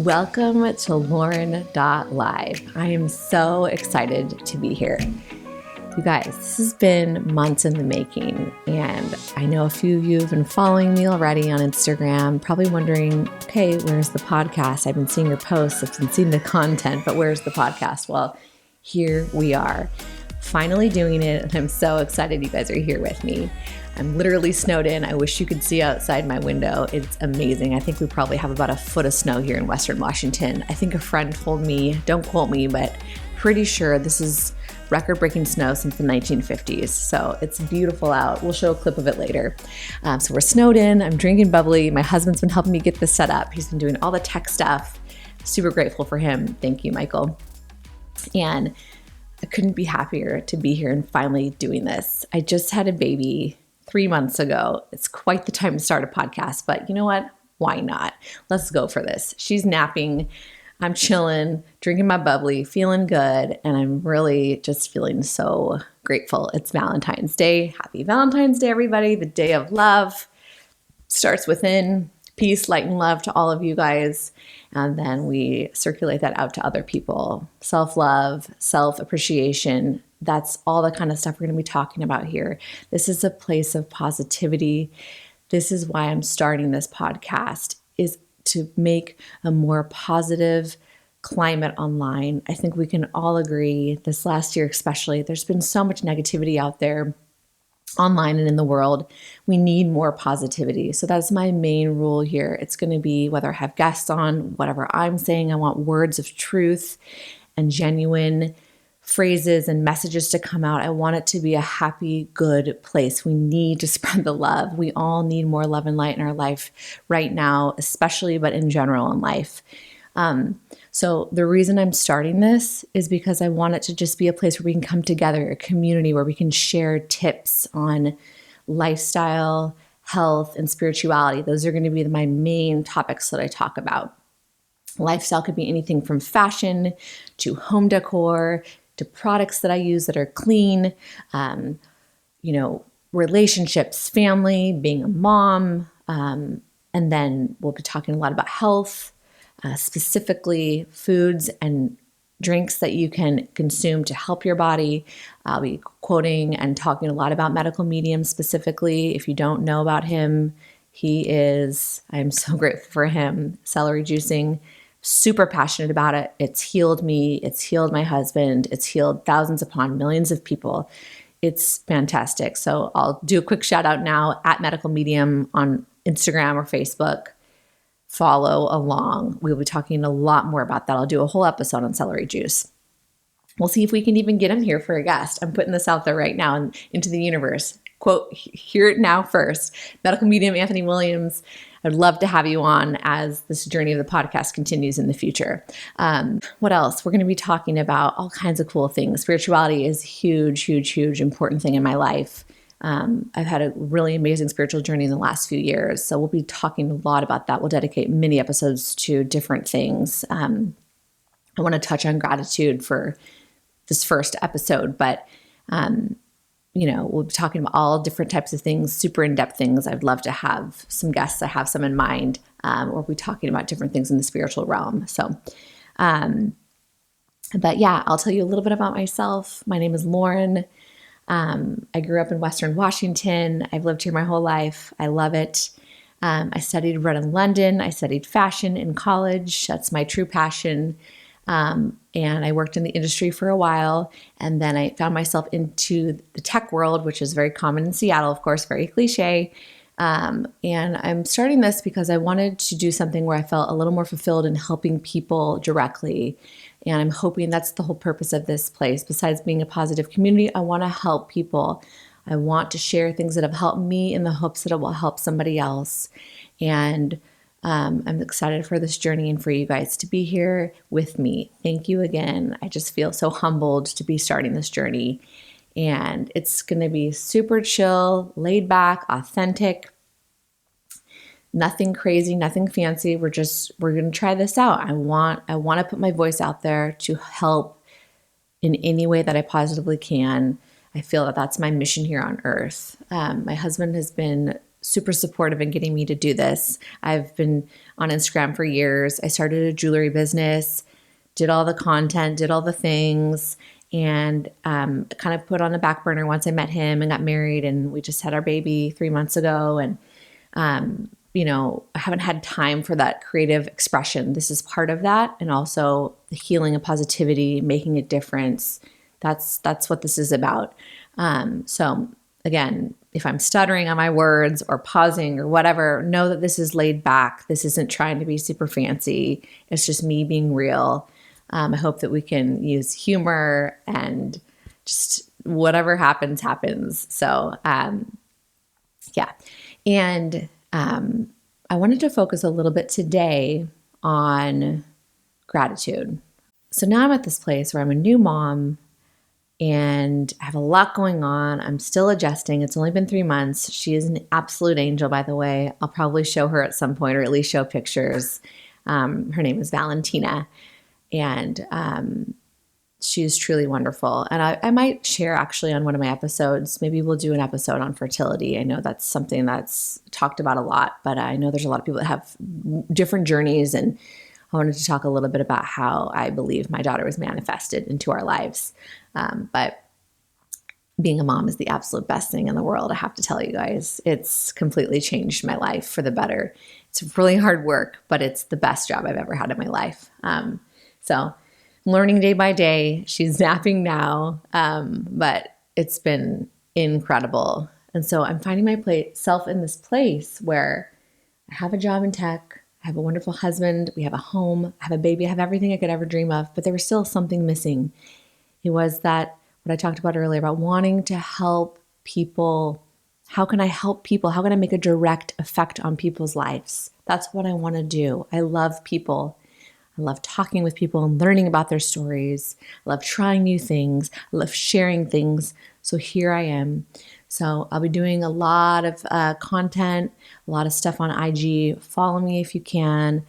Welcome to Lauren.live. I am so excited to be here. You guys, this has been months in the making, and I know a few of you have been following me already on Instagram, probably wondering, okay, where's the podcast? I've been seeing your posts, I've been seeing the content, but where's the podcast? Well, here we are, finally doing it, and I'm so excited you guys are here with me. I'm literally snowed in. I wish you could see outside my window. It's amazing. I think we probably have about a foot of snow here in Western Washington. I think a friend told me, don't quote me, but pretty sure this is record-breaking snow since the 1950s. So it's beautiful out. We'll show a clip of it later. So we're snowed in. I'm drinking bubbly. My husband's been helping me get this set up. He's been doing all the tech stuff. Super grateful for him. Thank you, Michael. And I couldn't be happier to be here and finally doing this. I just had a baby 3 months ago. It's quite the time to start a podcast, but you know what? Why not? Let's go for this. She's napping. I'm chilling, drinking my bubbly, feeling good, and I'm really just feeling so grateful. It's Valentine's Day. Happy Valentine's Day, everybody. The day of love starts within. Peace, light, and love to all of you guys. And then we circulate that out to other people. Self-love, self-appreciation. That's all the kind of stuff we're going to be talking about here. This is a place of positivity. This is why I'm starting this podcast, is to make a more positive climate online. I think we can all agree, this last year especially, there's been so much negativity out there online and in the world. We need more positivity. So that's my main rule here. It's going to be, whether I have guests on, whatever I'm saying, I want words of truth and genuine phrases and messages to come out. I want it to be a happy, good place. We need to spread the love. We all need more love and light in our life right now, especially, but in general in life. So the reason I'm starting this is because I want it to just be a place where we can come together, a community where we can share tips on lifestyle, health, and spirituality. Those are going to be my main topics that I talk about. Lifestyle could be anything from fashion to home decor to products that I use that are clean, relationships, family, being a mom, and then we'll be talking a lot about health, specifically foods and drinks that you can consume to help your body. I'll be quoting and talking a lot about medical mediums specifically. If you don't know about him, I'm so grateful for him, celery juicing. Super passionate about it. It's healed me. It's healed my husband. It's healed thousands upon millions of people. It's fantastic. So I'll do a quick shout out now at Medical Medium on Instagram or Facebook. Follow along. We'll be talking a lot more about that. I'll do a whole episode on celery juice. We'll see if we can even get him here for a guest. I'm putting this out there right now and into the universe. Quote, hear it now first. Medical Medium Anthony Williams, I'd love to have you on as this journey of the podcast continues in the future. What else? We're going to be talking about all kinds of cool things. Spirituality is a huge, huge, huge important thing in my life. I've had a really amazing spiritual journey in the last few years. So we'll be talking a lot about that. We'll dedicate many episodes to different things. I want to touch on gratitude for this first episode, but we'll be talking about all different types of things, super in-depth things. I'd love to have some guests. I have some in mind, or we'll be talking about different things in the spiritual realm. So, but yeah, I'll tell you a little bit about myself. My name is Lauren. I grew up in Western Washington. I've lived here my whole life. I love it. I studied abroad in London. I studied fashion in college. That's my true passion. And I worked in the industry for a while, and then I found myself into the tech world, which is very common in Seattle, of course, very cliche. And I'm starting this because I wanted to do something where I felt a little more fulfilled in helping people directly. And I'm hoping that's the whole purpose of this place. Besides being a positive community, I want to help people. I want to share things that have helped me in the hopes that it will help somebody else. And I'm excited for this journey and for you guys to be here with me. Thank you again. I just feel so humbled to be starting this journey. And it's going to be super chill, laid back, authentic, nothing crazy, nothing fancy. We're going to try this out. I want to put my voice out there to help in any way that I positively can. I feel that that's my mission here on earth. My husband has been super supportive in getting me to do this. I've been on Instagram for years. I started a jewelry business, did all the content, did all the things, and kind of put on the back burner once I met him and got married, and we just had our baby 3 months ago. And I haven't had time for that creative expression. This is part of that, and also the healing and positivity, making a difference. That's what this is about. So again, if I'm stuttering on my words or pausing or whatever, know that this is laid back. This isn't trying to be super fancy. It's just me being real. I hope that we can use humor and just whatever happens. So, yeah. And I wanted to focus a little bit today on gratitude. So now I'm at this place where I'm a new mom and I have a lot going on. I'm still adjusting. It's only been 3 months. She is an absolute angel, by the way. I'll probably show her at some point, or at least show pictures. Her name is Valentina, and she's truly wonderful. And I might share actually on one of my episodes. Maybe we'll do an episode on fertility. I know that's something that's talked about a lot, but I know there's a lot of people that have different journeys, and I wanted to talk a little bit about how I believe my daughter was manifested into our lives. But being a mom is the absolute best thing in the world. I have to tell you guys, it's completely changed my life for the better. It's really hard work, but it's the best job I've ever had in my life. So learning day by day. She's napping now, but it's been incredible. And so I'm finding myself in this place where I have a job in tech. I have a wonderful husband. We have a home. I have a baby. I have everything I could ever dream of, but there was still something missing. It was that what I talked about earlier about wanting to help people. How can I help people? How can I make a direct effect on people's lives? That's what I want to do. I love people. I love talking with people and learning about their stories. I love trying new things. I love sharing things. So here I am. So I'll be doing a lot of content, a lot of stuff on IG. Follow me if you can.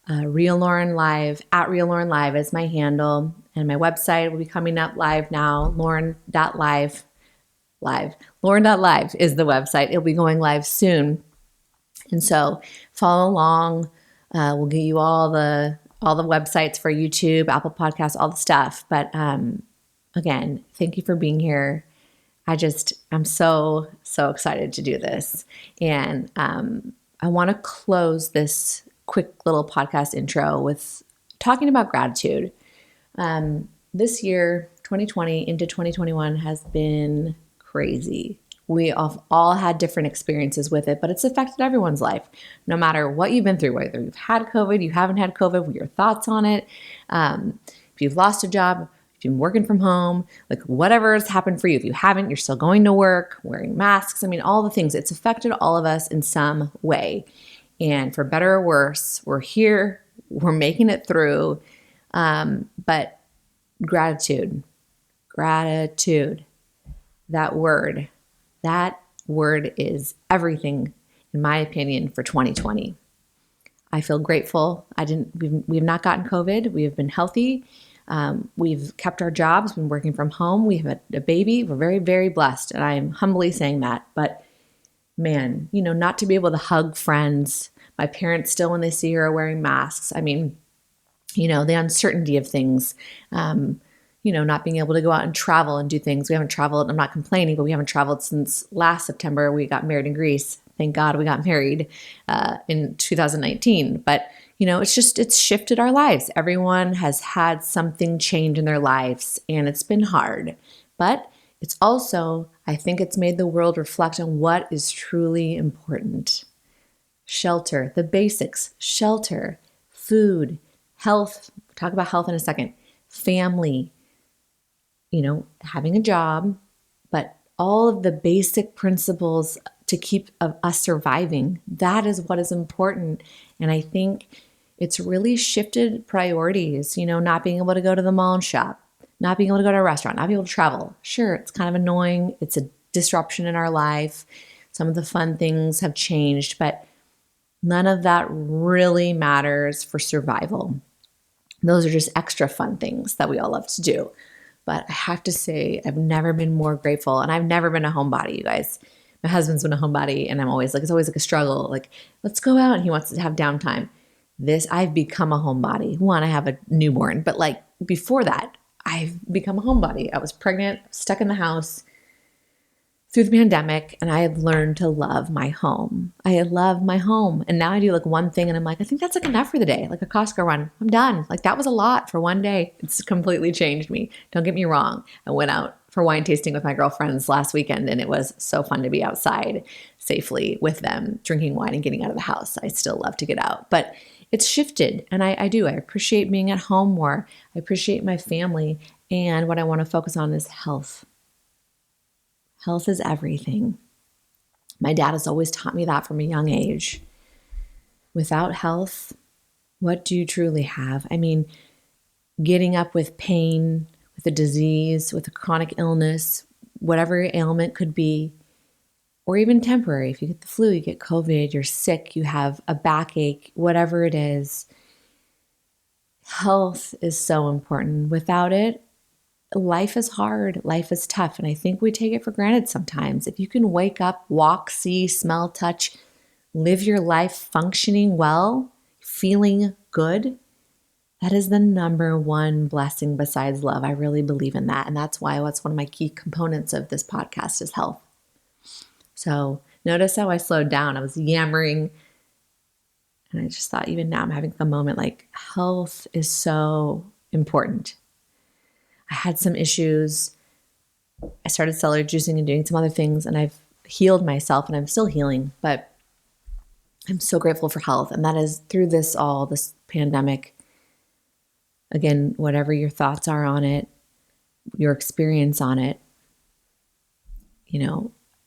Lauren.live, at Lauren.live is my handle. And my website will be coming up live now, Lauren.live. Lauren.live is the website. It'll be going live soon. And so follow along. We'll give you all the websites for YouTube, Apple Podcasts, all the stuff. But again, thank you for being here. I'm so excited to do this. And I want to close this quick little podcast intro with talking about gratitude. This year, 2020 into 2021 has been crazy. We have all had different experiences with it, but it's affected everyone's life, no matter what you've been through, whether you've had COVID, you haven't had COVID, what your thoughts on it. If you've lost a job, if you've been working from home, like whatever has happened for you. If you haven't, you're still going to work, wearing masks. I mean, all the things. It's affected all of us in some way. And for better or worse, we're here, we're making it through. But gratitude, that word is everything, in my opinion, for 2020. I feel grateful. We've not gotten COVID. We have been healthy. We've kept our jobs, been working from home. We have a baby. We're very, very blessed. And I'm humbly saying that. But man, not to be able to hug friends. My parents still, when they see her, are wearing masks. I mean, the uncertainty of things, not being able to go out and travel and do things. We haven't traveled. I'm not complaining, but we haven't traveled since last September. We got married in Greece. Thank God we got married in 2019. But, it's shifted our lives. Everyone has had something change in their lives, and it's been hard. But it's also, I think it's made the world reflect on what is truly important. Shelter, the basics, shelter, food, health. We'll talk about health in a second. Family, having a job, but all of the basic principles to keep us surviving, that is what is important. And I think it's really shifted priorities, not being able to go to the mall and shop, not being able to go to a restaurant, not being able to travel. Sure, it's kind of annoying. It's a disruption in our life. Some of the fun things have changed, but none of that really matters for survival. Those are just extra fun things that we all love to do. But I have to say, I've never been more grateful, and I've never been a homebody, you guys. My husband's been a homebody, and I'm always like, it's always like a struggle. Like, let's go out, and he wants to have downtime. I've become a homebody. One, I have a newborn, but like before that, I've become a homebody. I was pregnant, stuck in the house through the pandemic, and I have learned to love my home. I love my home. And now I do like one thing and I'm like, I think that's like enough for the day. Like a Costco run. I'm done. Like that was a lot for one day. It's completely changed me. Don't get me wrong. I went out for wine tasting with my girlfriends last weekend, and it was so fun to be outside safely with them, drinking wine and getting out of the house. I still love to get out, but it's shifted. And I do. I appreciate being at home more. I appreciate my family. And what I want to focus on is health. Health is everything. My dad has always taught me that from a young age. Without health, what do you truly have? I mean, getting up with pain, with a disease, with a chronic illness, whatever your ailment could be, or even temporary. If you get the flu, you get COVID, you're sick, you have a backache, whatever it is. Health is so important. Without it, life is hard, life is tough, and I think we take it for granted sometimes. If you can wake up, walk, see, smell, touch, live your life functioning well, feeling good, that is the number one blessing besides love. I really believe in that, and that's why one of my key components of this podcast is health. So notice how I slowed down. I was yammering, and I just thought even now I'm having a moment like health is so important. I had some issues. I started celery juicing and doing some other things, and I've healed myself, and I'm still healing, but I'm so grateful for health. And that is through this pandemic. Again, whatever your thoughts are on it, your experience on it,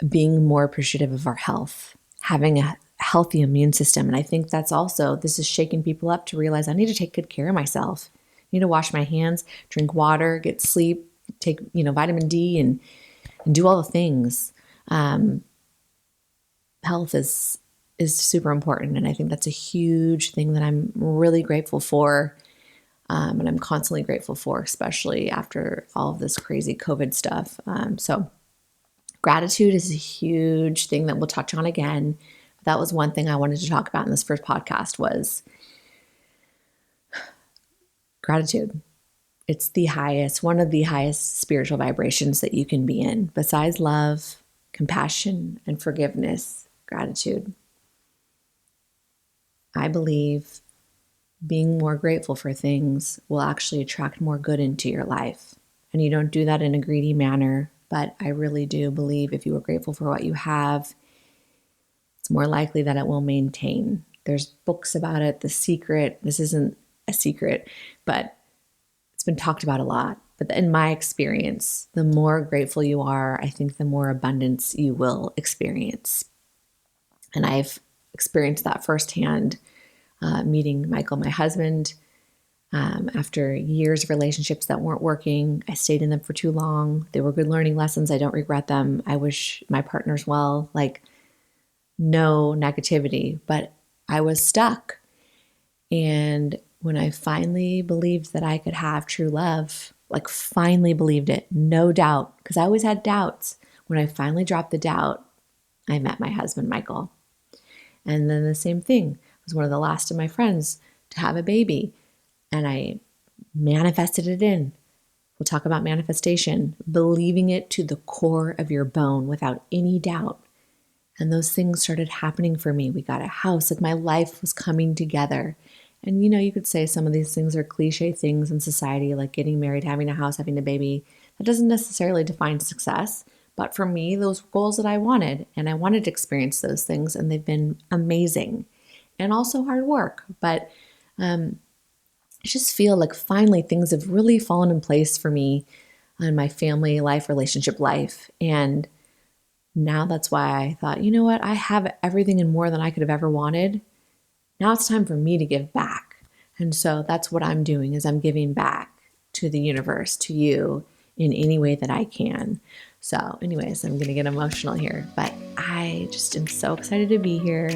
being more appreciative of our health, having a healthy immune system. And I think this is shaking people up to realize I need to take good care of myself. I need to wash my hands, drink water, get sleep, take, vitamin D and do all the things. Health is super important. And I think that's a huge thing that I'm really grateful for. And I'm constantly grateful for, especially after all of this crazy COVID stuff. So gratitude is a huge thing that we'll touch on again. That was one thing I wanted to talk about in this first podcast was gratitude. It's one of the highest spiritual vibrations that you can be in. Besides love, compassion, and forgiveness, gratitude. I believe being more grateful for things will actually attract more good into your life. And you don't do that in a greedy manner, but I really do believe if you are grateful for what you have, it's more likely that it will maintain. There's books about it, The Secret. This isn't a secret, but it's been talked about a lot. But in my experience, the more grateful you are, I think the more abundance you will experience. And I've experienced that firsthand, meeting Michael, my husband. After years of relationships that weren't working, I stayed in them for too long. They were good learning lessons. I don't regret them. I wish my partners well, like no negativity, but I was stuck. And when I finally believed that I could have true love, like finally believed it, no doubt, because I always had doubts. When I finally dropped the doubt, I met my husband, Michael. And then the same thing. I was one of the last of my friends to have a baby. And I manifested it in. We'll talk about manifestation, believing it to the core of your bone without any doubt. And those things started happening for me. We got a house, like my life was coming together. And you could say some of these things are cliche things in society, like getting married, having a house, having a baby. That doesn't necessarily define success. But for me, those were goals that I wanted, and I wanted to experience those things, and they've been amazing and also hard work. But I just feel like finally things have really fallen in place for me in my family life, relationship life. And now that's why I thought, you know what? I have everything and more than I could have ever wanted. Now it's time for me to give back. And so that's what I'm doing is I'm giving back to the universe, to you in any way that I can. So anyways, I'm going to get emotional here, but I just am so excited to be here.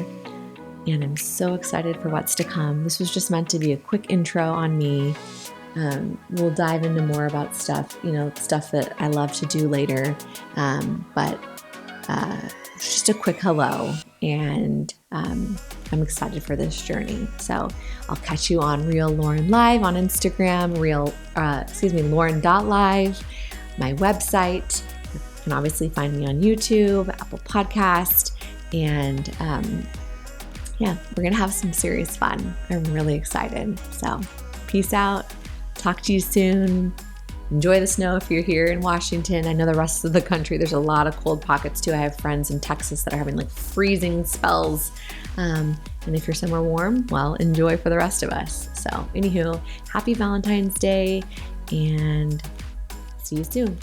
And I'm so excited for what's to come. This was just meant to be a quick intro on me. We'll dive into more about stuff that I love to do later. But just a quick hello, and I'm excited for this journey. So I'll catch you on Lauren.live on Instagram, Lauren.live, my website. You can obviously find me on YouTube, Apple Podcast, and we're going to have some serious fun. I'm really excited. So peace out. Talk to you soon. Enjoy the snow if you're here in Washington. I know the rest of the country, there's a lot of cold pockets too. I have friends in Texas that are having like freezing spells. And if you're somewhere warm, well, enjoy for the rest of us. So anywho, happy Valentine's Day and see you soon.